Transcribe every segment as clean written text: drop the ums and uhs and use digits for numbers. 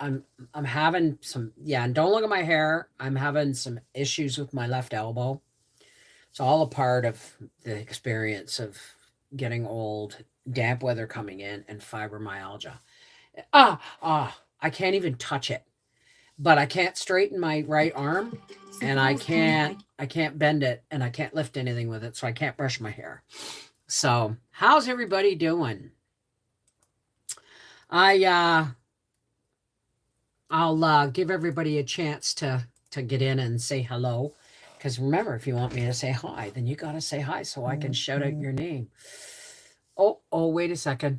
I'm having some, yeah, and don't look at my hair. I'm having some issues with my left elbow. It's all a part of the experience of getting old, damp weather coming in, and fibromyalgia. I can't even touch it. But I can't straighten my right arm, and I can't bend it, and I can't lift anything with it, so I can't brush my hair. So, how's everybody doing? I I'll give everybody a chance to get in and say hello. Because remember, if you want me to say hi, then you got to say hi so I can shout out your name. Oh, wait a second.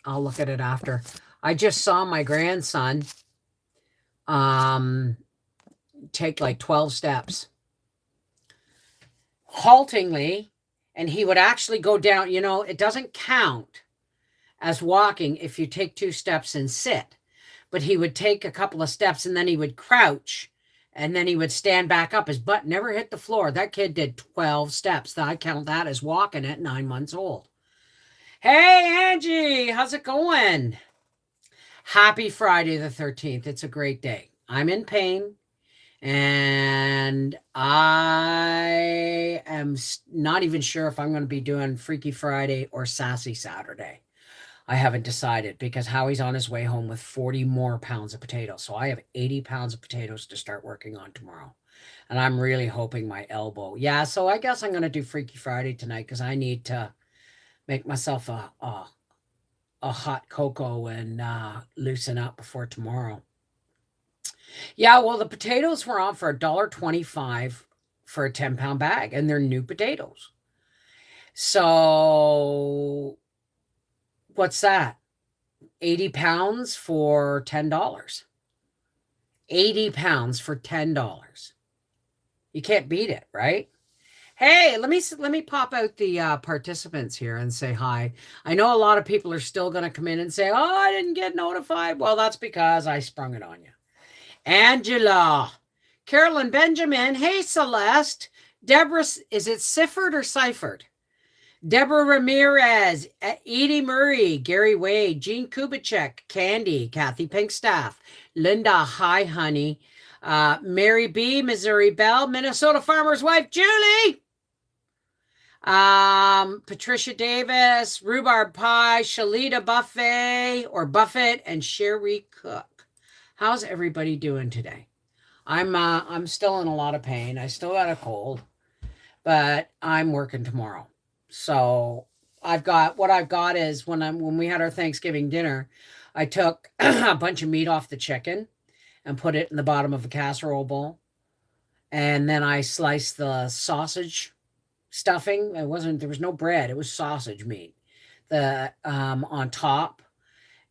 I'll look at it after. I just saw my grandson um take like 12 steps haltingly, and he would actually go down. It doesn't count as walking if you take 2 steps and sit, but he would take a couple of steps and then he would crouch and then he would stand back up. His butt never hit the floor. That kid did 12 steps. I count that as walking at 9 months old. Hey, Angie, how's it going? Happy Friday the 13th. It's a great day. I'm in pain. And I am not even sure if I'm going to be doing Freaky Friday or Sassy Saturday. I haven't decided because Howie's on his way home with 40 more pounds of potatoes. So I have 80 pounds of potatoes to start working on tomorrow. And I'm really hoping my elbow. Yeah, so I guess I'm going to do Freaky Friday tonight because I need to make myself a hot cocoa and loosen up before tomorrow. Yeah, well, the potatoes were on for $1.25 for a 10-pound bag, and they're new potatoes. So what's that? 80 pounds for $10. 80 pounds for $10. You can't beat it, right? Hey, let me pop out the participants here and say hi. I know a lot of people are still going to come in and say, "Oh, I didn't get notified." Well, that's because I sprung it on you. Angela, Carolyn Benjamin, hey Celeste, Deborah, is it Sifford or Seifert? Deborah Ramirez, Edie Murray, Gary Wade, Jean Kubicek, Candy, Kathy Pinkstaff, Linda, hi honey, Mary B, Missouri Bell, Minnesota Farmer's Wife, Julie, Patricia Davis, Rhubarb Pie, Shalita Buffett, and Sherry Cook. How's everybody doing today? I'm still in a lot of pain. I still got a cold, but I'm working tomorrow. So what I've got is when we had our Thanksgiving dinner, I took a bunch of meat off the chicken and put it in the bottom of a casserole bowl. And then I sliced the sausage stuffing. There was no bread. It was sausage meat. On top.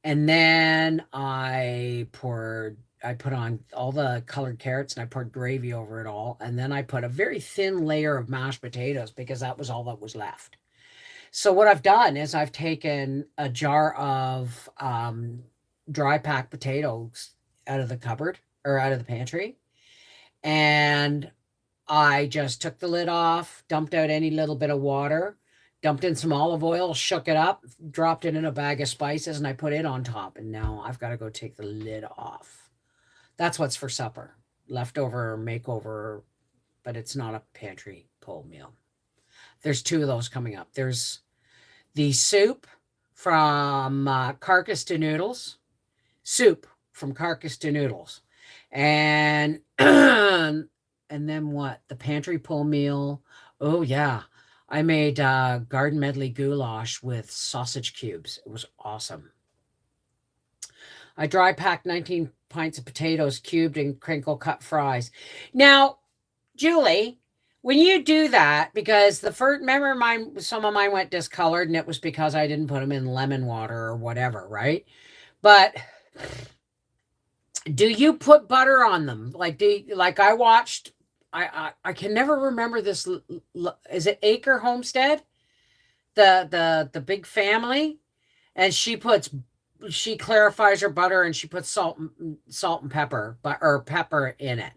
And then I put on all the colored carrots and I poured gravy over it all. And then I put a very thin layer of mashed potatoes because that was all that was left. So what I've done is I've taken a jar of dry packed potatoes out of the cupboard or out of the pantry. And I just took the lid off, dumped out any little bit of water, dumped in some olive oil, shook it up, dropped it in a bag of spices, and I put it on top. And now I've got to go take the lid off. That's what's for supper. Leftover makeover, but it's not a pantry pull meal. There's 2 of those coming up. There's the soup from Carcass to Noodles. Soup from Carcass to Noodles. And and then what? The pantry pull meal. Oh, yeah. I made garden medley goulash with sausage cubes. It was awesome. I dry packed 19 pints of potatoes cubed and crinkle cut fries. Now, Julie, when you do that, because remember some of mine went discolored and it was because I didn't put them in lemon water or whatever, right? But do you put butter on them? Like I watched, I can never remember this. Is it Acre Homestead? The big family, and she clarifies her butter and she puts salt and pepper, or pepper in it.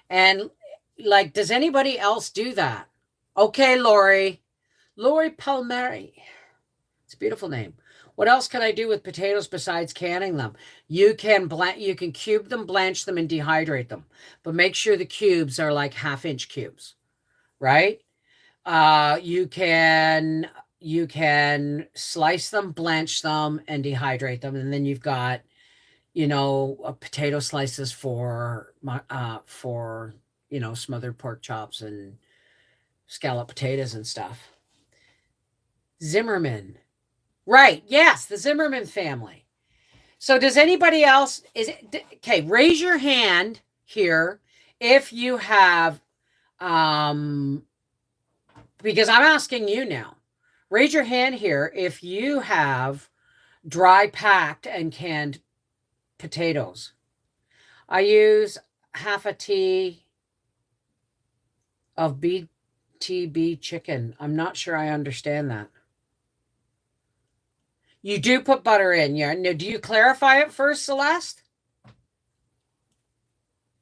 And like, does anybody else do that? Okay, Lori Palmieri. It's a beautiful name. What else can I do with potatoes besides canning them? You can cube them, blanch them, and dehydrate them. But make sure the cubes are like 1/2 inch cubes, right? You can slice them, blanch them, and dehydrate them, and then you've got, potato slices for smothered pork chops and scallop potatoes and stuff. Zimmerman. Right. Yes, the Zimmerman family. So does anybody else okay, raise your hand here if you have because I'm asking you now. Raise your hand here if you have dry packed and canned potatoes. I use 1/2 tea of BTB chicken. I'm not sure I understand that. You do put butter in, yeah. Now, do you clarify it first, Celeste?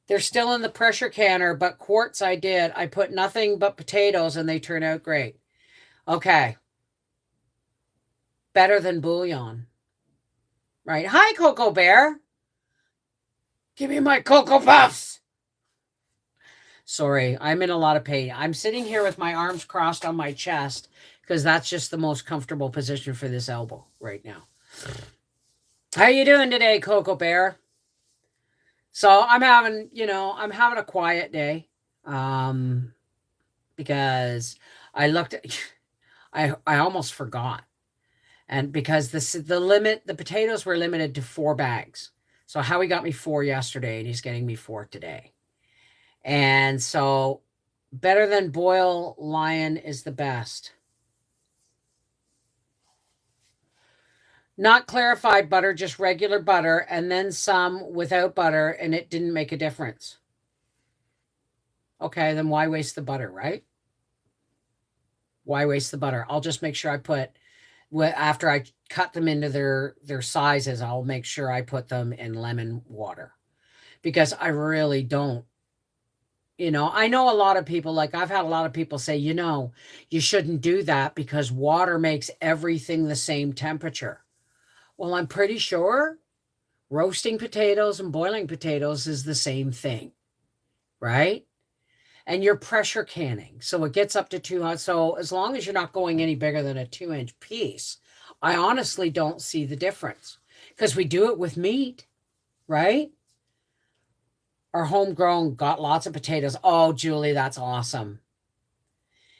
They're still in the pressure canner, but quarts I did. I put nothing but potatoes and they turn out great. Okay. Better than bouillon. Right. Hi, Cocoa Bear. Give me my Cocoa Puffs. Sorry, I'm in a lot of pain. I'm sitting here with my arms crossed on my chest because that's just the most comfortable position for this elbow right now. How you doing today, Cocoa Bear? So I'm having a quiet day because I looked at I almost forgot. And because the potatoes were limited to 4 bags. So Howie got me 4 yesterday and he's getting me 4 today. And so better than boil lion is the best. Not clarified butter, just regular butter, and then some without butter, and it didn't make a difference. Okay, then why waste the butter, right? Why waste the butter? I'll just make sure I put, after I cut them into their sizes, I'll make sure I put them in lemon water. Because I really don't. I know a lot of people, like I've had a lot of people say, you shouldn't do that because water makes everything the same temperature. Well, I'm pretty sure roasting potatoes and boiling potatoes is the same thing, right? And you're pressure canning. So it gets up to 200. So as long as you're not going any bigger than a 2-inch piece, I honestly don't see the difference because we do it with meat, right? Our homegrown got lots of potatoes. Oh, Julie, that's awesome.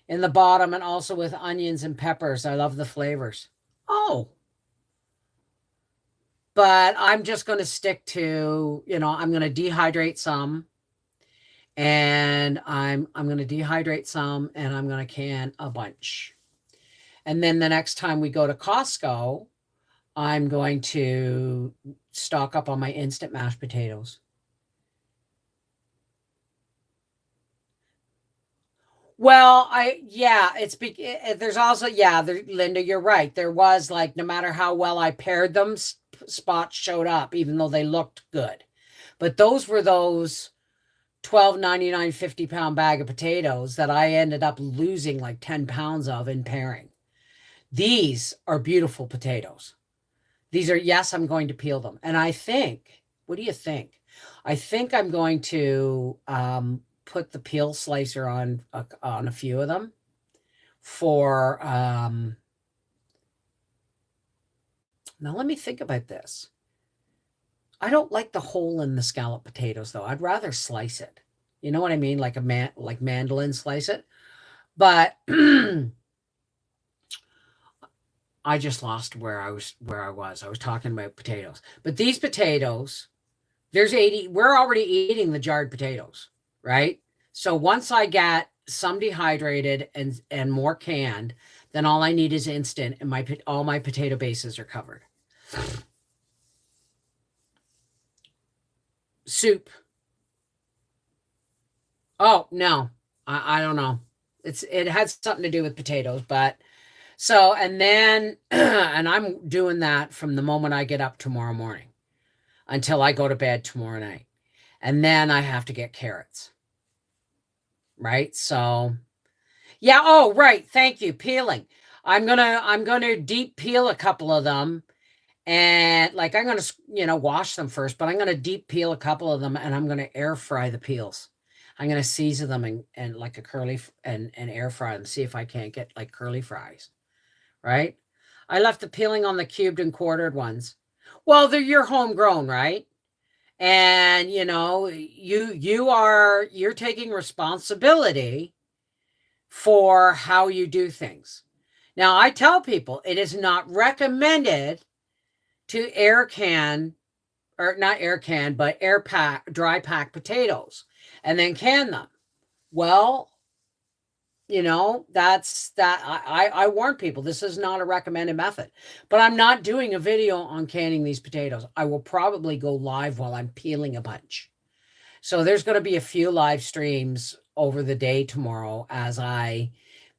In the bottom and also with onions and peppers. I love the flavors. Oh. But I'm just going to stick to, I'm going to dehydrate some. And I'm going to dehydrate some and I'm going to can a bunch. And then the next time we go to Costco, I'm going to stock up on my instant mashed potatoes. Well, there's also, Linda, you're right. There was like, no matter how well I paired them, spots showed up, even though they looked good. But those were those $12.99 50-pound bag of potatoes that I ended up losing like 10 pounds of in pairing. These are beautiful potatoes. These are, yes, I'm going to peel them. And I think, what do you think? I think I'm going to put the peel slicer on a few of them for now let me think about this. I don't like the hole in the scallop potatoes though. I'd rather slice it. You know what I mean? Like like mandolin slice it. But I just lost where I was. I was talking about potatoes. But these potatoes, we're already eating the jarred potatoes, right? So once I get some dehydrated and more canned, then all I need is instant and all my potato bases are covered. Soup. Oh, no. I don't know. It had something to do with potatoes, but so, and then, and I'm doing that from the moment I get up tomorrow morning until I go to bed tomorrow night. And then I have to get carrots. Right? So, yeah. Oh, right. Thank you. Peeling. I'm gonna deep peel a couple of them, and like I'm gonna wash them first, but I'm gonna deep peel a couple of them, and I'm gonna air fry the peels. I'm gonna season them and like a and air fry them. See if I can't get like curly fries. Right? I left the peeling on the cubed and quartered ones. Well, they're your homegrown, right? And you're taking responsibility for how you do things. Now, I tell people it is not recommended to air can, or not air can, but air pack, dry pack potatoes and then can them. Well, that's that. I warn people this is not a recommended method, but I'm not doing a video on canning these potatoes. I will probably go live while I'm peeling a bunch. So there's going to be a few live streams over the day tomorrow as I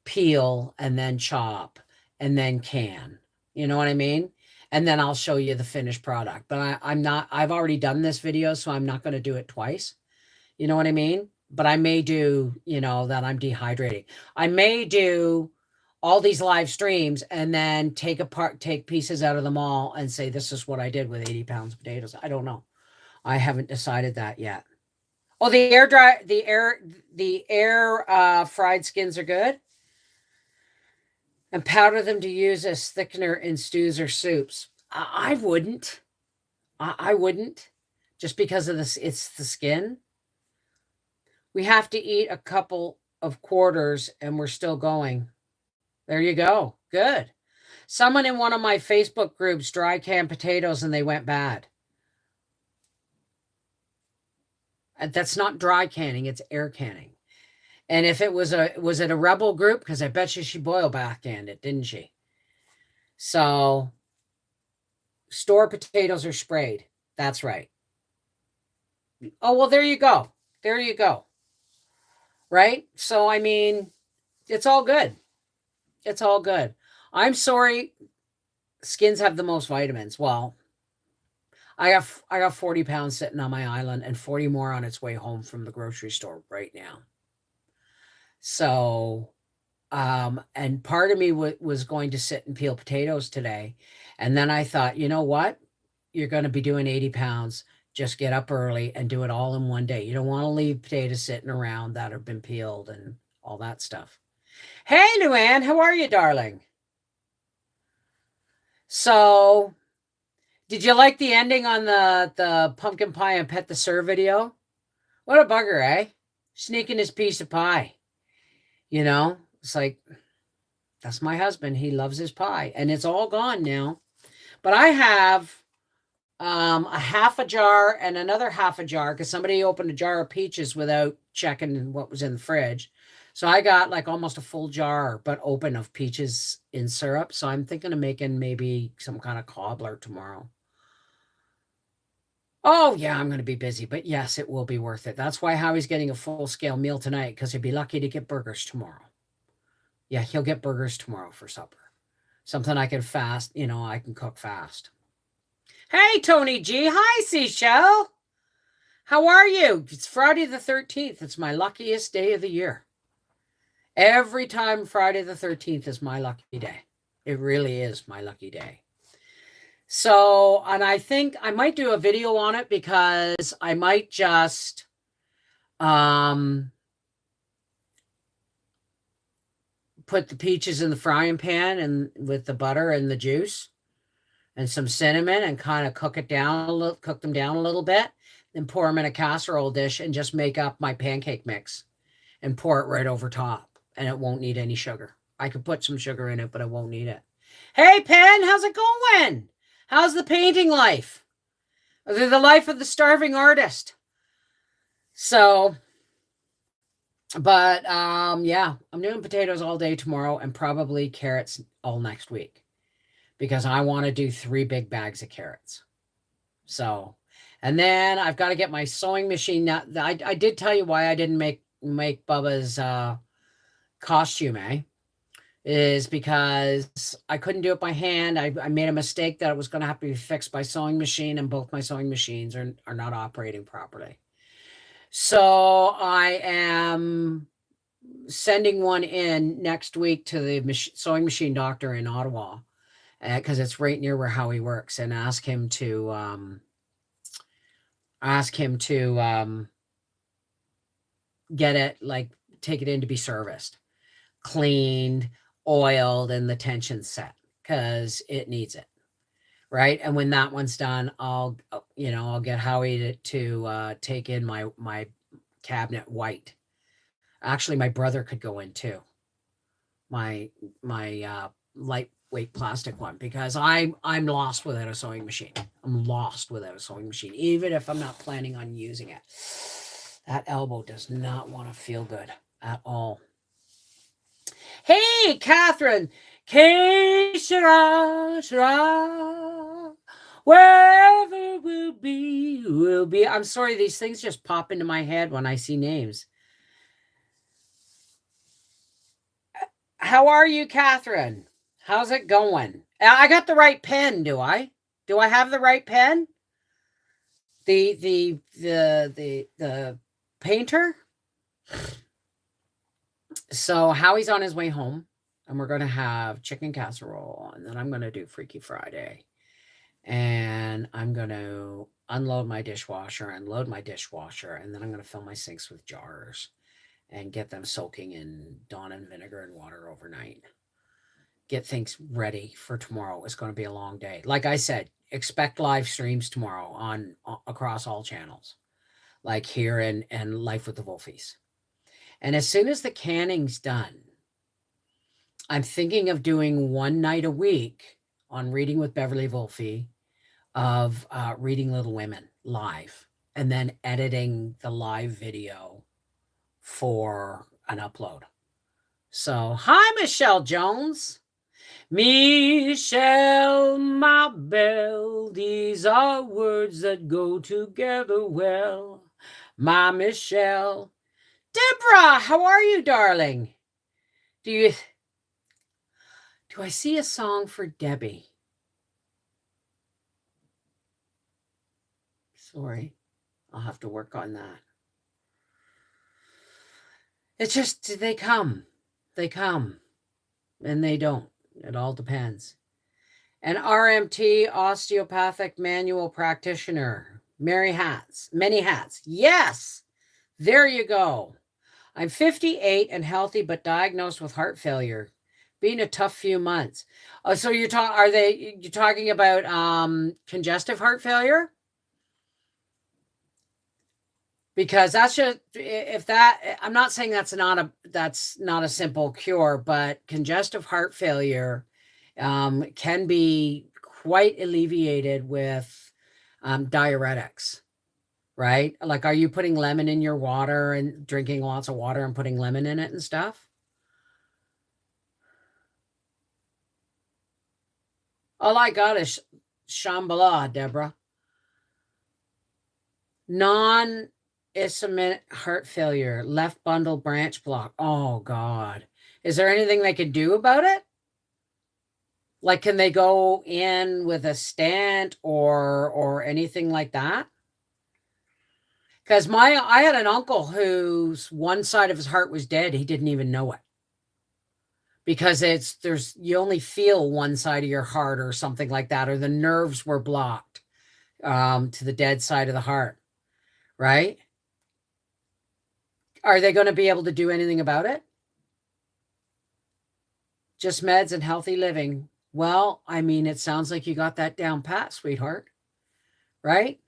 peel and then chop and then can. You know what I mean? And then I'll show you the finished product. But I've already done this video, so I'm not going to do it twice. You know what I mean? But I may do, that I'm dehydrating. I may do all these live streams and then take pieces out of them all and say, this is what I did with 80 pounds of potatoes. I don't know. I haven't decided that yet. Oh, the air fried skins are good. And powder them to use as thickener in stews or soups. I wouldn't. I wouldn't. Just because of this, it's the skin. We have to eat a couple of quarters and we're still going. There you go. Good. Someone in one of my Facebook groups dry canned potatoes and they went bad. That's not dry canning, it's air canning. And if it was it a rebel group? Because I bet you she boil back canned it, didn't she? So store potatoes are sprayed. That's right. Oh, well, there you go. There you go. Right? So, I mean, it's all good. It's all good. I'm sorry. Skins have the most vitamins. Well, I got 40 pounds sitting on my island and 40 more on its way home from the grocery store right now. So, and part of me was going to sit and peel potatoes today. And then I thought, you know what? You're going to be doing 80 pounds. Just get up early and do it all in one day. You don't want to leave potatoes sitting around that have been peeled and all that stuff. Hey, Luann, how are you, darling? So, did you like the ending on the pumpkin pie and pet the sir video? What a bugger, eh? Sneaking his piece of pie. It's like, that's my husband. He loves his pie. And it's all gone now. But I have a half a jar and another half a jar because somebody opened a jar of peaches without checking what was in the fridge. So I got like almost a full jar, but open, of peaches in syrup. So I'm thinking of making maybe some kind of cobbler tomorrow. Oh, yeah, I'm going to be busy. But yes, it will be worth it. That's why Howie's getting a full-scale meal tonight, because he'd be lucky to get burgers tomorrow. Yeah, he'll get burgers tomorrow for supper. Something I can I can cook fast. Hey, Tony G. Hi, Seashell. How are you? It's Friday the 13th. It's my luckiest day of the year. Every time Friday the 13th is my lucky day. It really is my lucky day. So, and I think I might do a video on it because I might just put the peaches in the frying pan and with the butter and the juice and some cinnamon and kind of cook them down a little bit, then pour them in a casserole dish and just make up my pancake mix and pour it right over top, and it won't need any sugar. I could put some sugar in it, but I won't need it. Hey, Pen, how's it going? How's the painting life? The life of the starving artist. So, but yeah, I'm doing potatoes all day tomorrow and probably carrots all next week because I want to do 3 big bags of carrots. So, and then I've got to get my sewing machine. Now, I did tell you why I didn't make Bubba's costume, is because I couldn't do it by hand. I made a mistake that it was going to have to be fixed by sewing machine, and both my sewing machines are not operating properly. So I am sending one in next week to the sewing machine doctor in Ottawa, because it's right near where Howie works, and ask him to get it, like, take it in to be serviced, cleaned, oiled, and the tension set, because it needs it. Right. And when that one's done, I'll get Howie to take in my cabinet white. Actually, my brother could go in too. My lightweight plastic one, because I'm lost without a sewing machine. I'm lost without a sewing machine, even if I'm not planning on using it. That elbow does not want to feel good at all. Hey, Catherine. Que sera, sera. Wherever we'll be, we'll be. I'm sorry, these things just pop into my head when I see names. How are you, Catherine? How's it going? I got the right pen, do I? Do I have the right pen? The painter? So Howie's on his way home, and we're going to have chicken casserole, and then I'm going to do Freaky Friday. And I'm going to unload my dishwasher and load my dishwasher, and then I'm going to fill my sinks with jars and get them soaking in Dawn and vinegar and water overnight. Get things ready for tomorrow. It's going to be a long day. Like I said, expect live streams tomorrow on across all channels, like here and Life with the Wolfies. And as soon as the canning's done, I'm thinking of doing one night a week on Reading with Beverly Wolfie of Reading Little Women live, and then editing the live video for an upload. So, hi, Michelle Jones. Michelle, my belle, these are words that go together well. My Michelle. Deborah, how are you, darling? Do I see a song for Debbie? Sorry, I'll have to work on that. It's just, they come, and they don't. It all depends. An RMT, osteopathic manual practitioner, many hats. Yes, there you go. I'm 58 and healthy, but diagnosed with heart failure. Been a tough few months. So you're talking about congestive heart failure? Because that's just, I'm not saying that's not a simple cure, but congestive heart failure can be quite alleviated with diuretics, right? Like, are you putting lemon in your water and drinking lots of water and putting lemon in it and stuff? All I got is Shambhala, Deborah. Non-ischemic heart failure, left bundle branch block. Oh, God. Is there anything they could do about it? Like, can they go in with a stent or anything like that? Because I had an uncle whose one side of his heart was dead. He didn't even know it. Because you only feel one side of your heart or something like that, or the nerves were blocked to the dead side of the heart, right? Are they going to be able to do anything about it? Just meds and healthy living. Well, I mean, it sounds like you got that down pat, sweetheart, right?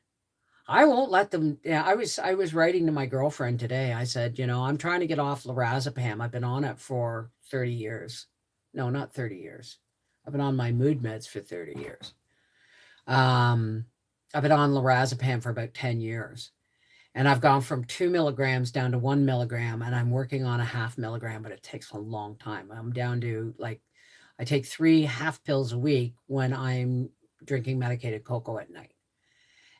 I won't let them. Yeah, I was writing to my girlfriend today. I said, I'm trying to get off lorazepam. I've been on it for 30 years. No, not 30 years. I've been on my mood meds for 30 years. I've been on lorazepam for about 10 years. And I've gone from 2 milligrams down to 1 milligram, and I'm working on a 0.5 milligram, but it takes a long time. I'm down to, like, I take 3 half pills a week when I'm drinking medicated cocoa at night.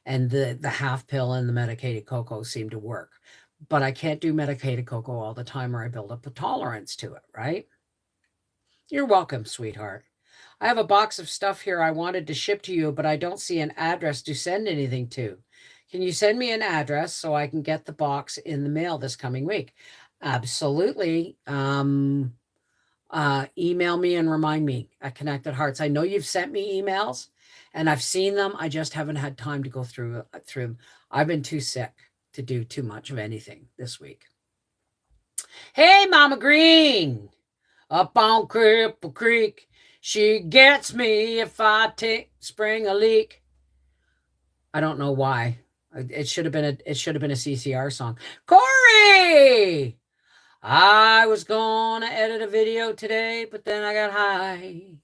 And the half pill and the medicated cocoa seem to work. But I can't do medicated cocoa all the time, or I build up a tolerance to it, right? You're welcome, sweetheart. I have a box of stuff here I wanted to ship to you, but I don't see an address to send anything to. Can you send me an address so I can get the box in the mail this coming week? Absolutely. Email me and remind me at Connected Hearts. I know you've sent me emails and I've seen them. I just haven't had time to go through them. I've been too sick to do too much of anything this week. Hey, Mama Green, up on Cripple Creek, she gets me if I spring a leak. I don't know why. It should have been a CCR song. Corey, I was gonna edit a video today, but then I got high.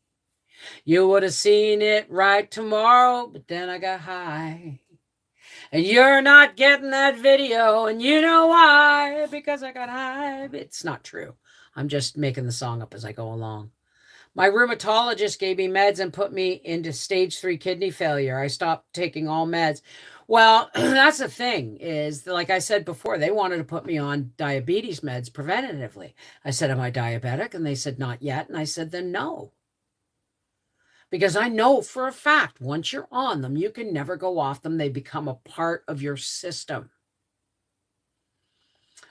You would have seen it right tomorrow, but then I got high. And you're not getting that video, and you know why? Because I got high. It's not true. I'm just making the song up as I go along. My rheumatologist gave me meds and put me into stage 3 kidney failure. I stopped taking all meds. Well, that's the thing is, like I said before, they wanted to put me on diabetes meds preventatively. I said, am I diabetic? And they said, not yet. And I said, then no. Because I know for a fact, once you're on them, you can never go off them. They become a part of your system.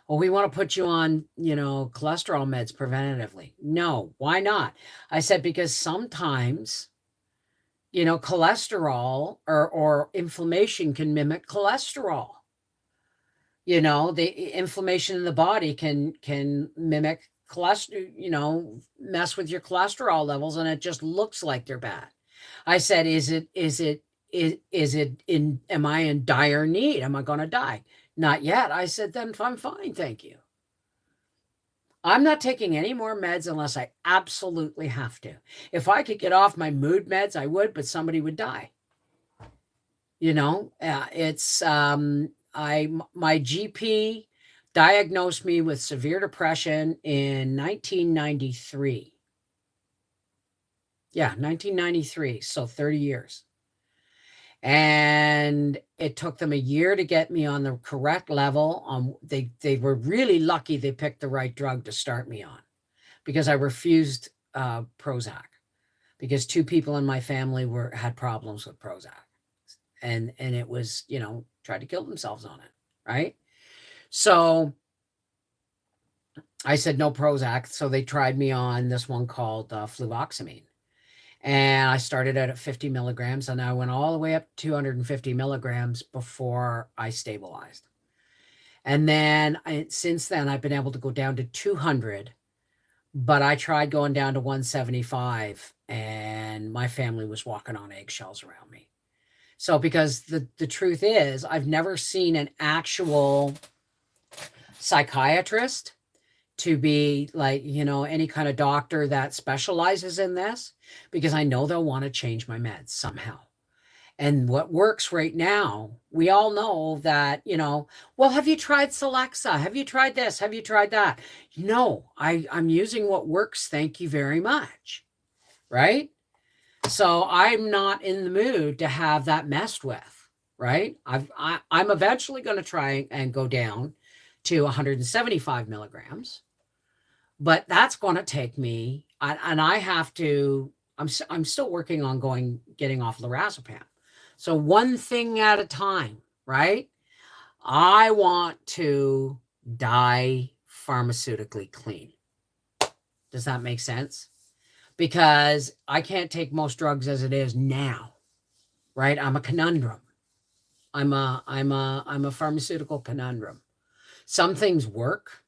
Well, we want to put you on, cholesterol meds preventatively. No, why not? I said, because sometimes, cholesterol or inflammation can mimic cholesterol. The inflammation in the body can mimic cholesterol, mess with your cholesterol levels, and it just looks like they're bad. I said, am I in dire need? Am I going to die? Not yet. I said, then I'm fine. Thank you. I'm not taking any more meds unless I absolutely have to. If I could get off my mood meds, I would, but somebody would die. It's, my GP diagnosed me with severe depression in 1993. Yeah, 1993. So 30 years. And it took them a year to get me on the correct level. They were really lucky they picked the right drug to start me on, because I refused Prozac, because 2 people in my family had problems with Prozac, and it was, tried to kill themselves on it, right? So I said no Prozac, so they tried me on this one called fluvoxamine. And I started out at 50 milligrams, and I went all the way up to 250 milligrams before I stabilized. And then since then, I've been able to go down to 200, but I tried going down to 175, and my family was walking on eggshells around me. So because the truth is, I've never seen an actual psychiatrist to be like, any kind of doctor that specializes in this, because I know they'll want to change my meds somehow. And what works right now, we all know that, well, have you tried Celexa? Have you tried this? Have you tried that? No, I'm using what works. Thank you very much. Right? So I'm not in the mood to have that messed with. Right? I'm eventually going to try and go down to 175 milligrams. But that's going to take me, and I have to, I'm still working on getting off lorazepam. So one thing at a time, right? I want to die pharmaceutically clean. Does that make sense? Because I can't take most drugs as it is now, right? I'm a conundrum. I'm a pharmaceutical conundrum. Some things work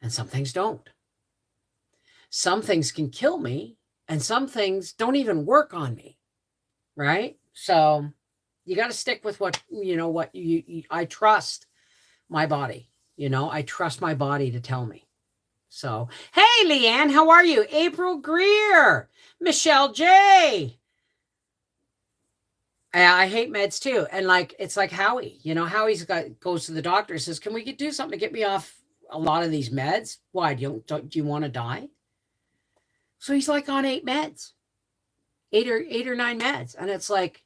and some things don't. Some things can kill me and some things don't even work on me, right? So you got to stick with what I trust my body. I trust my body to tell me. So, hey, Leanne, how are you? April Greer, Michelle J. I hate meds too. And it's like Howie, Howie's goes to the doctor, says, can we do something to get me off a lot of these meds? Why? Do you want to die? So he's like on 8 meds, 8 or 9 meds. And it's like,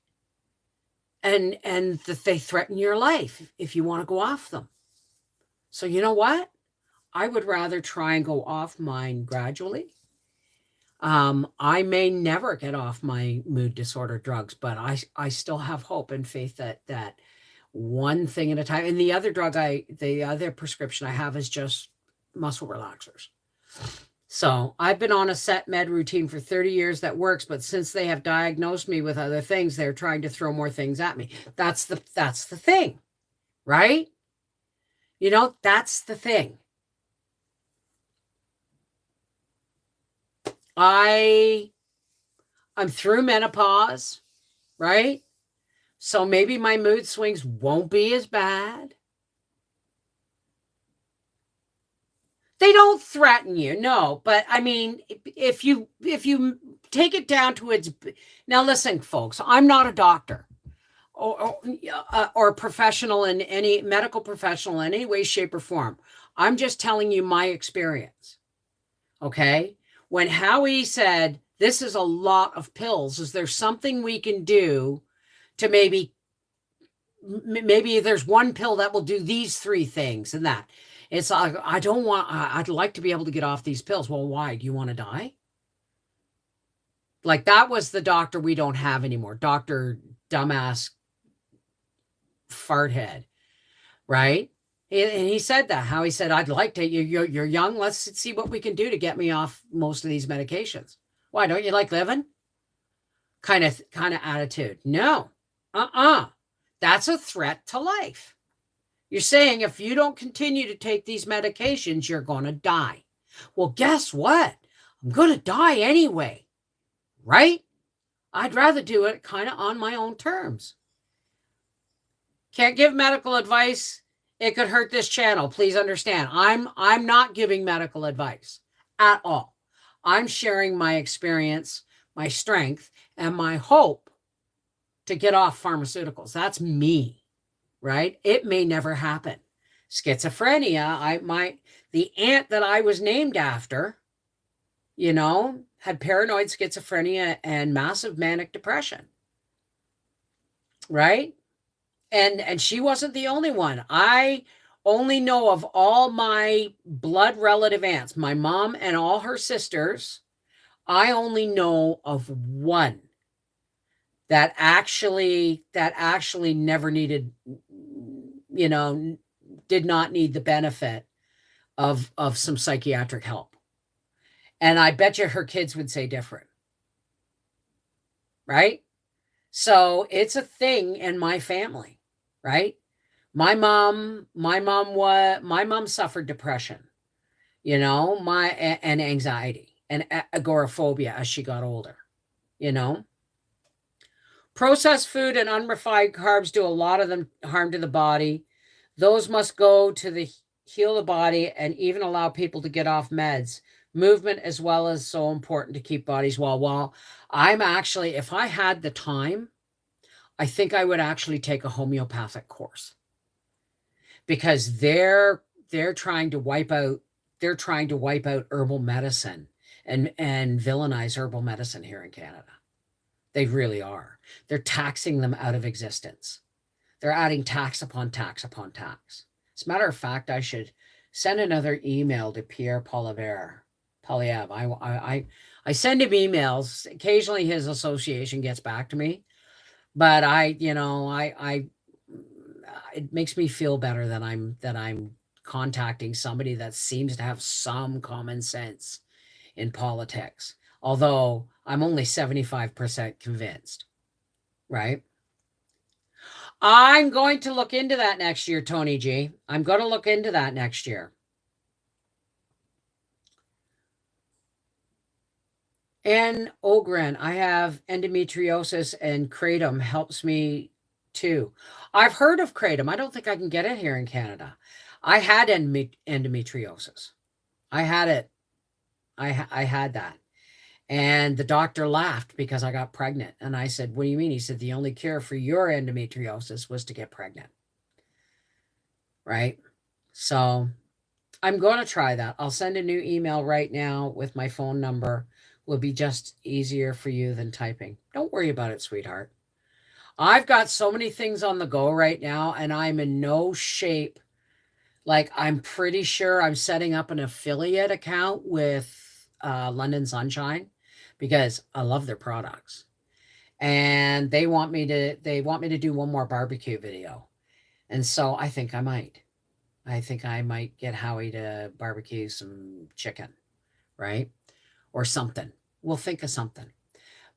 and that they threaten your life if you want to go off them. So you know what? I would rather try and go off mine gradually. I may never get off my mood disorder drugs, but I still have hope and faith that one thing at a time. And the other prescription I have is just muscle relaxers. So I've been on a set med routine for 30 years that works, but since they have diagnosed me with other things, they're trying to throw more things at me. That's the thing, right? You know, that's the thing. I'm through menopause, right? So maybe my mood swings won't be as bad. They don't threaten you, no. But I mean, if you take it down to its now, listen, folks, I'm not a doctor or a professional in any medical professional in any way, shape, or form. I'm just telling you my experience. Okay, when Howie said this is a lot of pills, is there something we can do to maybe there's one pill that will do these three things and that? It's like, I'd like to be able to get off these pills. Well, why? Do you want to die? Like, that was the doctor we don't have anymore. Dr. Dumbass Farthead, right? And he said that, how he said, I'd like to, you're young. Let's see what we can do to get me off most of these medications. Why, don't you like living? Kind of attitude. No. That's a threat to life. You're saying if you don't continue to take these medications, you're going to die. Well, guess what? I'm going to die anyway, right? I'd rather do it kind of on my own terms. Can't give medical advice. It could hurt this channel. Please understand. I'm not giving medical advice at all. I'm sharing my experience, my strength, and my hope to get off pharmaceuticals. That's me. Right? It may never happen. Schizophrenia, the aunt that I was named after, you know, had paranoid schizophrenia and massive manic depression. Right? And she wasn't the only one. I only know of all my blood relative aunts, my mom and all her sisters, I only know of one that actually never needed, you know, did not need the benefit of some psychiatric help. And I bet you her kids would say different. Right? So it's a thing in my family, right? My mom suffered depression, you know, and anxiety and agoraphobia as she got older, you know. Processed food and unrefined carbs do a lot of them harm to the body. Those must go to heal the body and even allow people to get off meds. Movement as well is so important to keep bodies well. Well, I'm actually, if I had the time, I think I would actually take a homeopathic course, because they're trying to wipe out herbal medicine and villainize herbal medicine here in Canada. They really are. They're taxing them out of existence. They're adding tax upon tax upon tax. As a matter of fact, I should send another email to Pierre Poliev. I send him emails. Occasionally his association gets back to me, but it makes me feel better that I'm contacting somebody that seems to have some common sense in politics. Although I'm only 75% convinced, right? I'm going to look into that next year, Tony G. I'm going to look into that next year. And Ogren, I have endometriosis and kratom helps me too. I've heard of kratom. I don't think I can get it here in Canada. I had endometriosis. I had it. I had that. And the doctor laughed because I got pregnant. And I said, what do you mean? He said, the only cure for your endometriosis was to get pregnant. Right? So I'm going to try that. I'll send a new email right now with my phone number. Will be just easier for you than typing. Don't worry about it, sweetheart. I've got so many things on the go right now, and I'm in no shape. Like, I'm pretty sure I'm setting up an affiliate account with London Sunshine, because I love their products. And they want me to do one more barbecue video. And so I think I might. I think I might get Howie to barbecue some chicken, right? Or something. We'll think of something.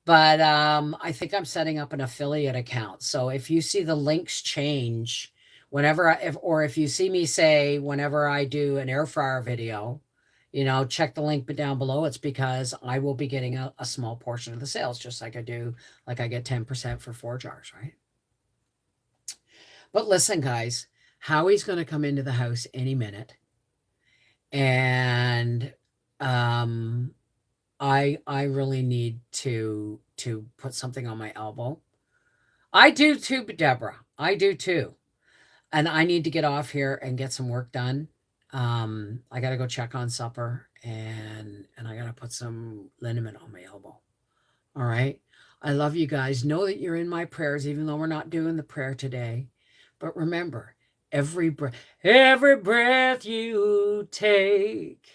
But I think I'm setting up an affiliate account. So if you see the links change whenever if you see me say whenever I do an air fryer video, check the link down below. It's because I will be getting a small portion of the sales, just like I do, like I get 10% for 4 jars, right? But listen, guys, Howie's going to come into the house any minute. And I really need to put something on my elbow. I do too, Deborah. I do too. And I need to get off here and get some work done. I got to go check on supper, and I got to put some liniment on my elbow. All right. I love you guys. Know that you're in my prayers, even though we're not doing the prayer today. But remember, every breath you take,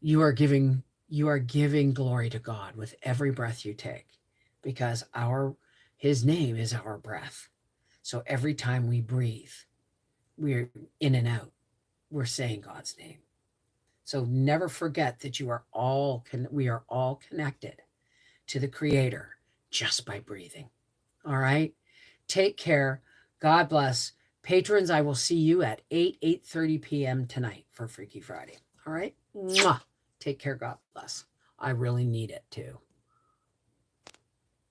you are giving glory to God with every breath you take, because his name is our breath. So every time we breathe, we're in and out, we're saying God's name. So never forget that we are all connected to the Creator just by breathing. All right? Take care. God bless. Patrons, I will see you at 8:30 p.m. tonight for Freaky Friday. All right? Mwah. Take care. God bless. I really need it too.